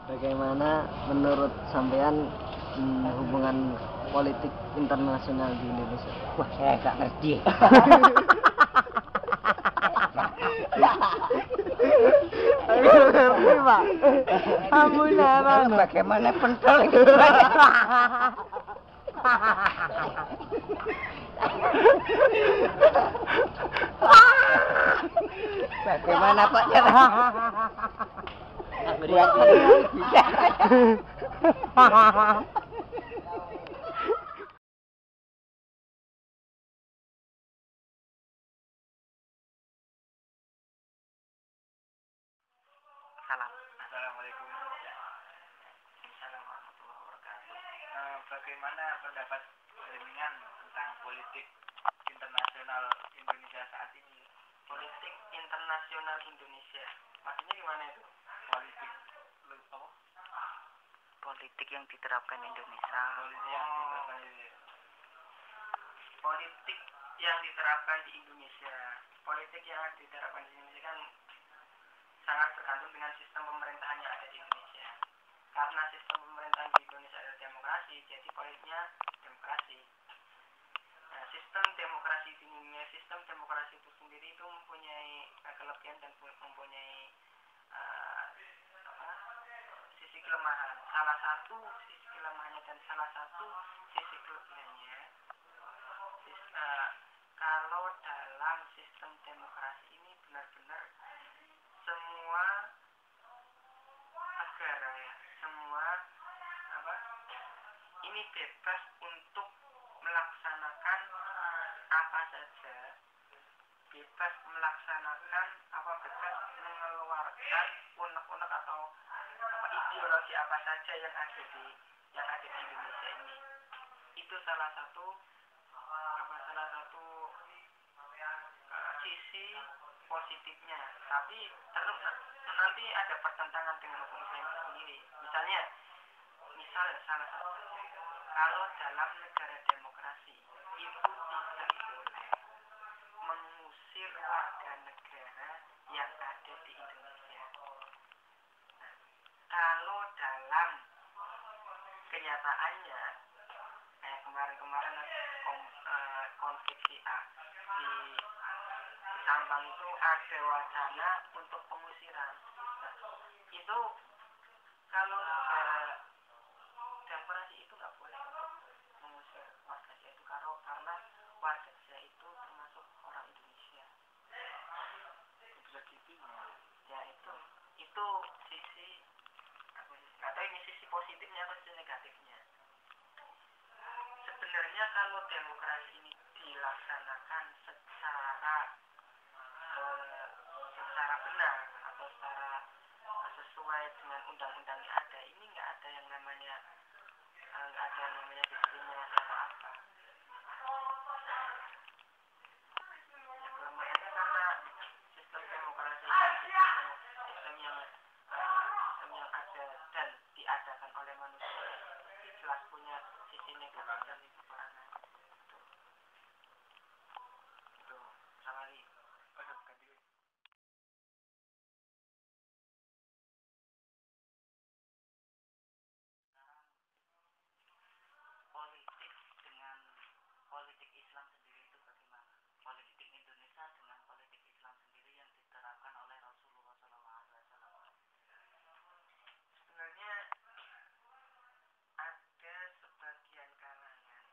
Bagaimana menurut sampean hubungan politik internasional di Indonesia? Wah, saya nggak ngerti. Ngerti Pak? Bagaimana pentol ini? Bagaimana Pak cara? Assalamualaikum. Assalamualaikum warahmatullahi wabarakatuh. Bagaimana pendapat jenengan tentang politik internasional Indonesia saat ini? Politik internasional Indonesia, maksudnya gimana itu? Politik yang diterapkan Indonesia. Politik yang diterapkan di Indonesia. Politik yang diterapkan di Indonesia kan sangat tergantung dengan sistem pemerintahan yang ada di Indonesia. Karena sistem pemerintahan di Indonesia adalah demokrasi, jadi politiknya demokrasi. Nah, sistem demokrasi di dunia, sistem demokrasi itu sendiri itu mempunyai kelebihan dan mempunyai sisi kelemahan. Salah satu sisi kelemahannya dan salah satu sisi kelebihannya, kalau dalam sistem demokrasi ini benar-benar semua negara ya, semua ini bebas untuk melaksanakan apa saja, bebas melaksanakan bebas mengeluarkan unek-unek atau ideologi apa saja yang ada di Indonesia ini. Itu salah satu sisi positifnya. Tapi nanti ada pertentangan dengan hukum Islam itu sendiri. Misal salah satu, kalau dalam negara demokrasi itu tidak boleh mengusir warga negara yang ada di Indonesia. Nah, kalau dalam kenyataannya kayak kemarin konflik A di Sampang itu ada wacana untuk pengusiran. Nah, itu kalau negara demokrasi itu nggak boleh untuk mengusir warga itu karena warga itu termasuk orang Indonesia. Bisa gitu ya, itu sisi atau ini sisi positifnya atau sisi negatifnya. Sebenarnya kalau demokrasi ini dilaksanakan secara benar atau secara sesuai dengan undang-undang yang ada, ini nggak ada yang namanya diskriminasi atau apa. Ya, kelemahannya karena sistem demokrasi sistem yang ada dan diadakan oleh manusia jelas punya sisi negatif dan sisi kekurangan. Itu sama nih. Politik dengan politik Islam sendiri itu bagaimana? Politik Indonesia dengan politik Islam sendiri yang diterapkan oleh Rasulullah SAW. Sebenarnya ada sebagian kalangan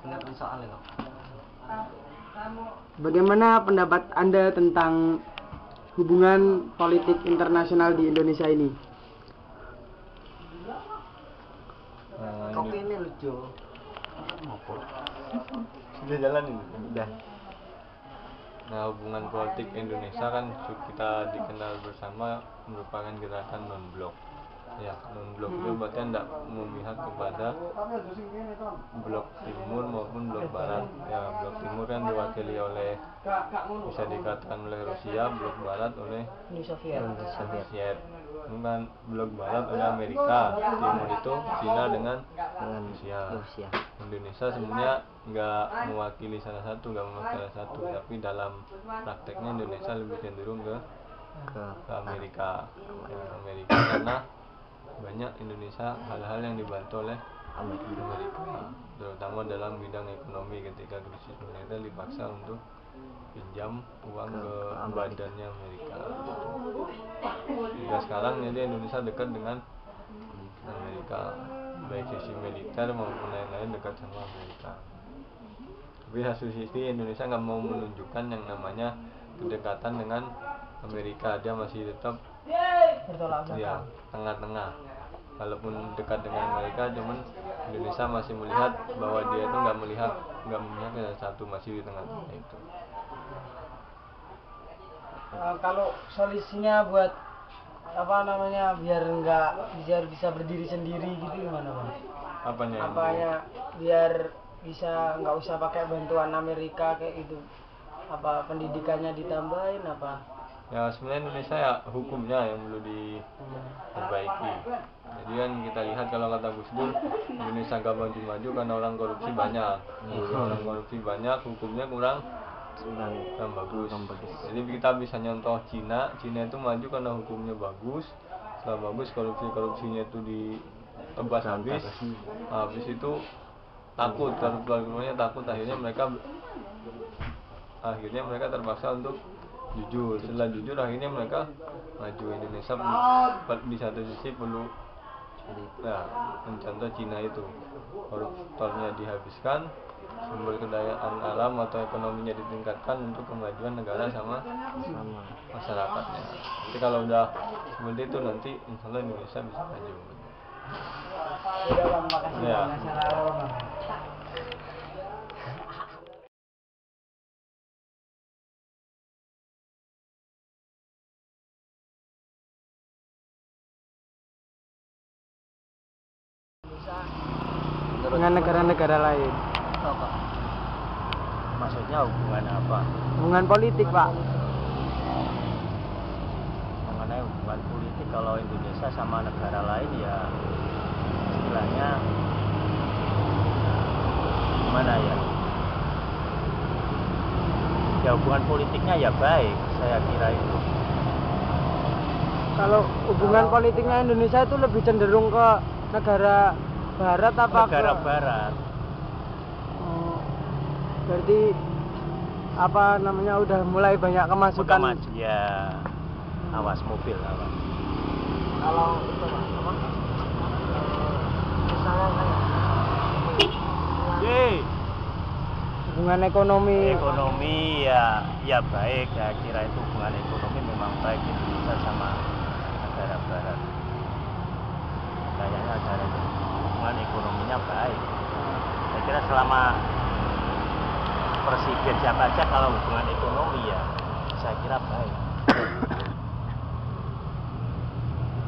ngerti soalnya kok. Bagaimana pendapat Anda tentang hubungan politik internasional di Indonesia ini? Kok ini lucu. Sudah jalan ini, udah. Nah, hubungan politik Indonesia kan kita dikenal bersama merupakan gerakan non-blok. Ya, non-blok itu berarti tidak memihak kepada blok timur maupun blok barat. Ya, blok timur kan diwakili oleh, bisa dikatakan oleh Rusia, blok barat oleh Uni Soviet. Soviet. Kemudian blok barat oleh Amerika, timur itu Cina dengan Rusia. Indonesia sebenarnya nggak mewakili salah satu, tapi dalam prakteknya Indonesia lebih cenderung ke Amerika. Ya, Amerika karena banyak Indonesia hal-hal yang dibantu oleh Amerika, terutama dalam bidang ekonomi. Ketika krisis moneter dipaksa untuk pinjam uang ke badannya Amerika. Hingga sekarang jadi Indonesia dekat dengan Amerika, baik sisi militer maupun lain-lain dekat sama Amerika. Tapi satu sisi Indonesia nggak mau menunjukkan yang namanya kedekatan dengan Amerika, dia masih tetap ya tengah-tengah. Walaupun dekat dengan Amerika, cuman Indonesia masih melihat bahwa dia itu nggak memihak ke satu, masih di tengah-tengah itu. Kalau solusinya buat biar bisa berdiri sendiri gitu gimana, Bang? Apanya biar bisa nggak usah pakai bantuan Amerika kayak gitu? Apa pendidikannya ditambahin apa? Ya sebenarnya Indonesia ya hukumnya yang perlu diperbaiki. Jadi kan kita lihat kalau kata Gus Dur, Indonesia gak maju-maju karena orang korupsi banyak. Orang korupsi banyak, hukumnya kurang bagus. Jadi kita bisa nyontoh Cina itu maju karena hukumnya bagus. Setelah bagus, korupsinya itu ditebas habis itu takut, keluarganya takut, akhirnya mereka terpaksa untuk jujur. Setelah jujur akhirnya mereka maju. Indonesia di satu sisi perlu mencontoh Cina itu, koruptornya dihabiskan, sumber kedayaan alam atau ekonominya ditingkatkan untuk kemajuan negara sama masyarakatnya. Jadi kalau udah seperti itu nanti insya Allah Indonesia bisa maju. Ya. Dengan negara-negara lain. Maksudnya hubungan apa? Hubungan politik, Pak. Mengenai hubungan politik, kalau Indonesia sama negara lain ya istilahnya gimana ya? Ya hubungan politiknya ya baik, saya kira itu. Kalau hubungan politiknya Indonesia itu lebih cenderung ke negara barat apa negara barat? Berarti udah mulai banyak kemasukan. Ya, awas mobil, awas. Kalau itu apa? Misalnya kayak hubungan ekonomi ya baik. Saya kira itu hubungan ekonomi memang baik Indonesia sama negara barat. Kayaknya negara itu hubungan ekonominya baik. Saya kira selama presiden siapa aja, kalau hubungan ekonomi ya saya kira baik.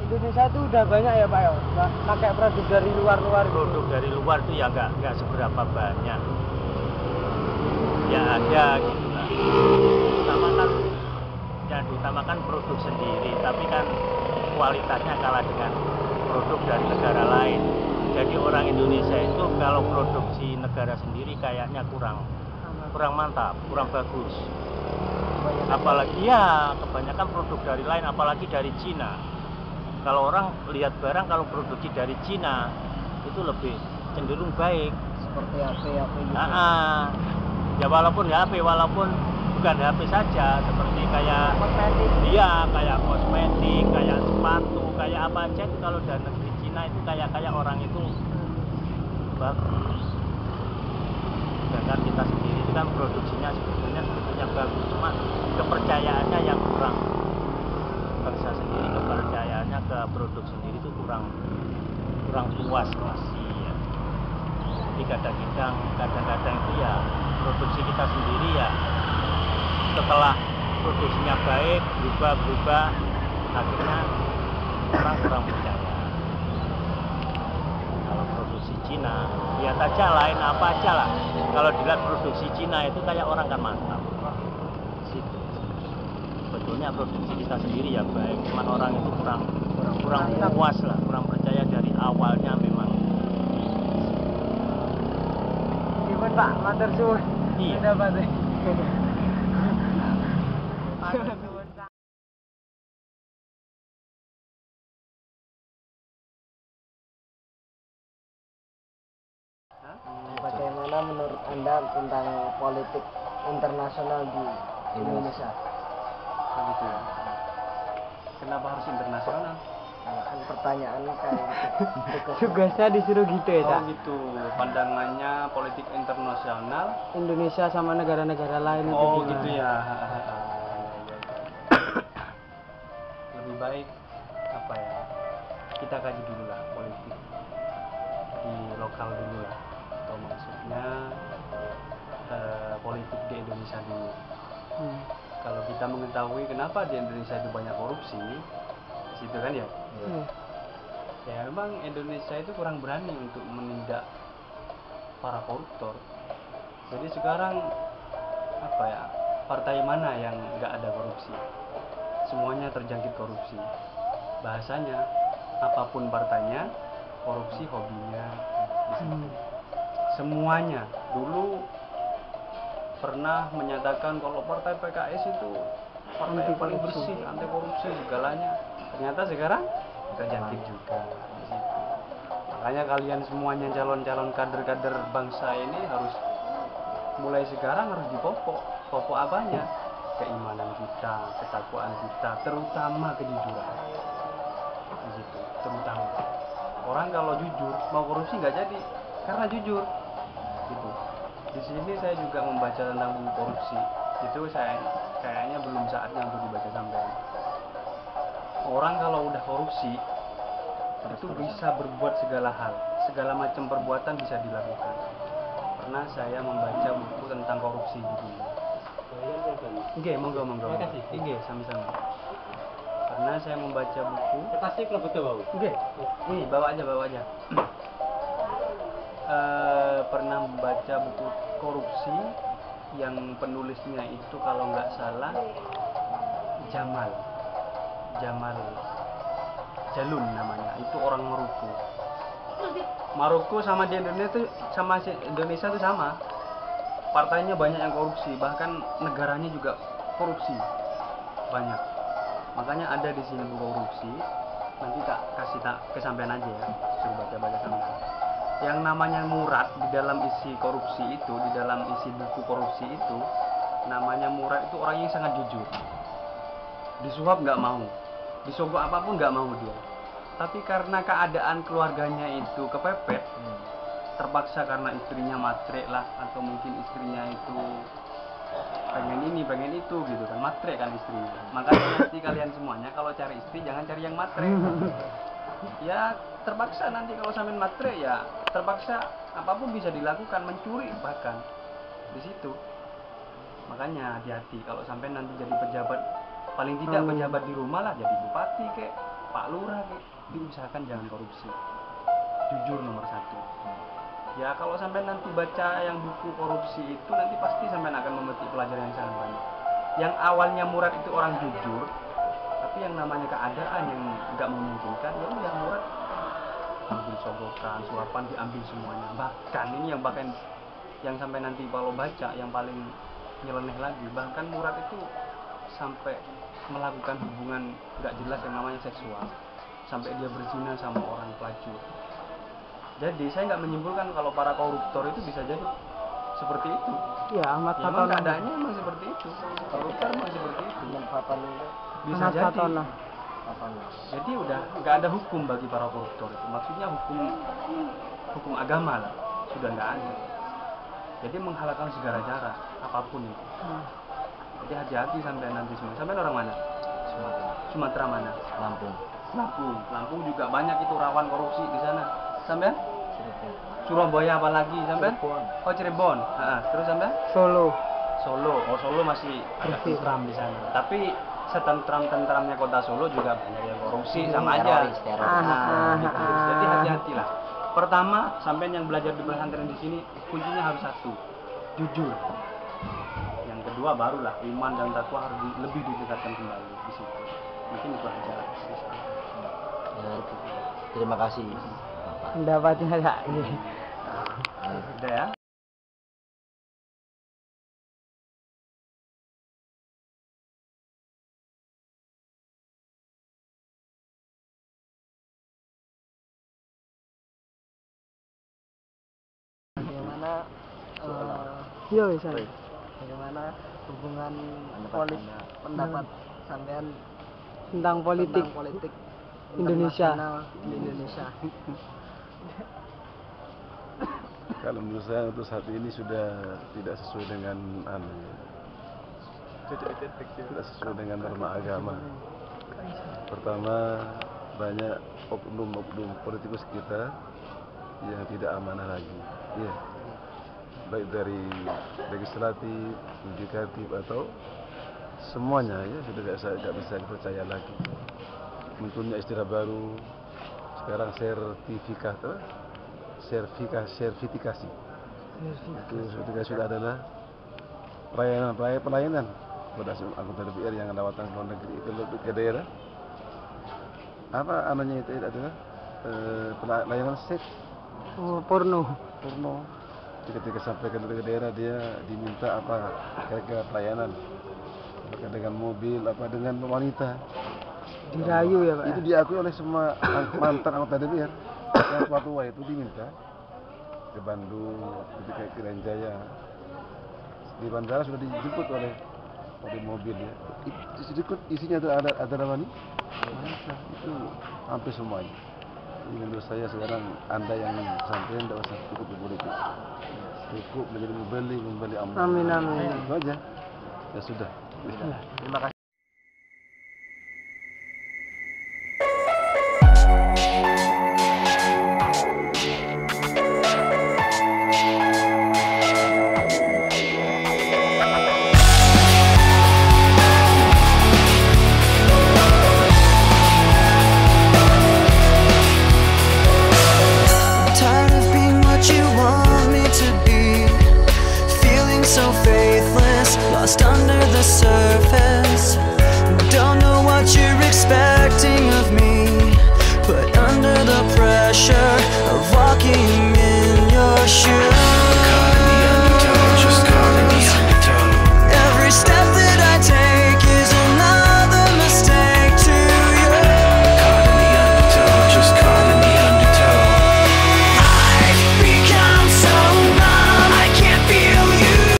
Indonesia itu udah banyak ya Pak ya, pakai produk dari luar. Produk dari luar itu ya nggak seberapa banyak. Ya ada gitu lah. Utamakan produk sendiri, tapi kan kualitasnya kalah dengan produk dari negara lain. Jadi orang Indonesia itu kalau produksi negara sendiri kayaknya kurang mantap, kurang bagus. Apalagi ya kebanyakan produk dari lain, apalagi dari Cina. Kalau orang lihat barang kalau produksi dari Cina itu lebih cenderung baik. seperti HP gitu. Ya walaupun bukan HP saja, seperti kayak Kosmetik. iya, kayak kosmetik, kayak sepatu, kayak apa aja itu kalau dari negeri Cina itu kayak orang itu bagus. sedangkan kita sendiri itu kan produksinya sebetulnya bagus, cuma kepercayaannya yang kurang. Bangsa sendiri kepercayaannya ke produk sendiri itu kurang puas masih ya. Jadi kadang-kadang itu ya produksi kita sendiri ya setelah produksinya baik berubah akhirnya orang kurang percaya. Kalau produksi Cina lihat aja lain apa aja lah, kalau dilihat produksi Cina itu kayak orang kan mantap situ. Sebetulnya produksi kita sendiri ya baik, cuman orang itu kurang puas lah, kurang percaya dari awalnya memang. Gimana Pak, matur suwun. Iya. Dapat. Bagaimana menurut Anda tentang politik internasional di Indonesia? Begitu ya. Kenapa harus internasional? Kan pertanyaan kayak gitu. Tugasnya disuruh gitu ya, Cak? Oh gitu, pandangannya politik internasional Indonesia sama negara-negara lain itu oh gimana? gitu ya. Lebih baik apa ya, kita kaji dulu lah politik di lokal dulu lah, atau maksudnya politik di Indonesia dulu. Kalau kita mengetahui kenapa di Indonesia itu banyak korupsi di situ kan ya, ya memang Indonesia itu kurang berani untuk menindak para koruptor. Jadi sekarang apa ya, partai mana yang nggak ada korupsi? Semuanya terjangkit korupsi. Bahasanya apapun partainya, korupsi hobinya di situ. Semuanya. Dulu pernah menyatakan kalau partai PKS itu partai yang paling bersih, anti korupsi segalanya. Ternyata sekarang terjangkit juga di situ. Makanya kalian semuanya calon-calon kader-kader bangsa ini harus mulai sekarang harus dipopok. Popok apanya? Keimanan kita, ketakwaan kita, terutama kejujuran. Di situ, terutama. Orang kalau jujur mau korupsi nggak jadi karena jujur. Gitu. Di sini saya juga membaca tentang buku korupsi. Itu saya kayaknya belum saatnya untuk dibaca sampai. Orang kalau udah korupsi itu bisa berbuat segala hal, segala macam perbuatan bisa dilakukan. Pernah saya membaca buku tentang korupsi gitu. Oke, monggo. Oke, sama-sama. Pernah saya membaca buku. Pasti kalau betul bau. Oke, ini bawa aja. Pernah membaca buku korupsi yang penulisnya itu kalau nggak salah Jamal Jalun namanya, itu orang Maroko sama di Indonesia itu sama, partainya banyak yang korupsi, bahkan negaranya juga korupsi banyak. Makanya ada di sini buku korupsi, nanti tak kesampaian aja ya, suruh baca sampai. Yang namanya Murad di dalam isi korupsi itu, di dalam isi buku korupsi itu, namanya Murad itu orang yang sangat jujur. Disuap nggak mau, disogok apapun nggak mau dia. Tapi karena keadaan keluarganya itu kepepet, terpaksa karena istrinya matre lah, atau mungkin istrinya itu pengen ini pengen itu gitu kan, matre kan istrinya. Makanya nanti kalian semuanya kalau cari istri jangan cari yang matre. Ya terpaksa nanti kalau sampean matre ya terpaksa apapun bisa dilakukan, mencuri bahkan di situ. Makanya hati-hati kalau sampean nanti jadi pejabat, paling tidak pejabat di rumah lah, jadi bupati kek, Pak Lurah kek, diusahakan jangan korupsi. Jujur nomor 1. Ya kalau sampai nanti baca yang buku korupsi itu nanti pasti sampai akan memetik pelajaran yang sangat banyak. Yang awalnya Murad itu orang jujur, tapi yang namanya keadaan yang nggak memungkinkan, ya udah Murad ambil sogokan, suapan diambil semuanya. Bahkan ini yang sampai nanti kalau baca yang paling nyeleneh lagi, bahkan Murad itu sampai melakukan hubungan nggak jelas yang namanya seksual, sampai dia berzina sama orang pelacur. Jadi saya nggak menyimpulkan kalau para koruptor itu bisa jadi seperti itu. Ya, Ahmad Memang Fatona. keadaannya memang seperti itu. Koruptor memang seperti itu. Bisa Ahmad jadi. Fatona. Jadi udah nggak ada hukum bagi para koruptor itu. Maksudnya hukum agama lah sudah nggak ada. Jadi menghalalkan segala cara apapun itu. Jadi hati-hati sampai nanti semua. Sampai orang mana? Sumatera mana? Lampung juga banyak itu rawan korupsi di sana. Sampai? Surabaya apalagi sampai? Oh Cirebon. Terus sampai? Solo. Oh Solo masih agak tentram di sana. Tapi setentram-tentramnya kota Solo juga banyak yang korupsi sama aja. Gitu. Jadi hati-hatilah. Pertama, sampean yang belajar di pesantren di sini kuncinya harus satu, jujur. Yang kedua barulah iman dan takwa harus lebih ditingkatkan kembali di situ. Mungkin itu aja. Terima kasih. Pendapatnya ya. Udah ya. Bagaimana bagaimana hubungan pendapat sampean Tentang politik Indonesia. di Indonesia. Kalau menurut saya untuk saat ini sudah tidak sesuai dengan tidak sesuai dengan norma agama. Pertama, banyak oknum-oknum politikus kita yang tidak amanah lagi. Iya. Baik dari legislatif, yudikatif atau semuanya ya sudah tidak bisa dipercaya lagi. Munculnya istilah baru sekarang sertifikasi. Itu sudah adalah pelayanan pada anggota DPR yang lawatan ke luar negeri itu ke daerah. Apa namanya itu adalah pelayanan seks. Porno. Ketika sampai ke daerah dia diminta apa kira-kira pelayanan, apakah dengan mobil, apa dengan wanita. Dirayu ya Pak. Itu diakui oleh semua mantan anggota DPR. Yang tua itu diminta ke Bandung, ketika ke Renjaya. Di bandara sudah dijemput oleh mobil ya. Isinya itu ada wanita. Itu hampir semuanya. Menurut saya sekarang Anda yang sampai tidak usah cukup politik, cukup menjadi membeli amal. Amin. Itu aja. Ya sudah. Terima kasih. Lost under the surface. Don't know what you're expecting of me. Put under the pressure of walking in your shoes.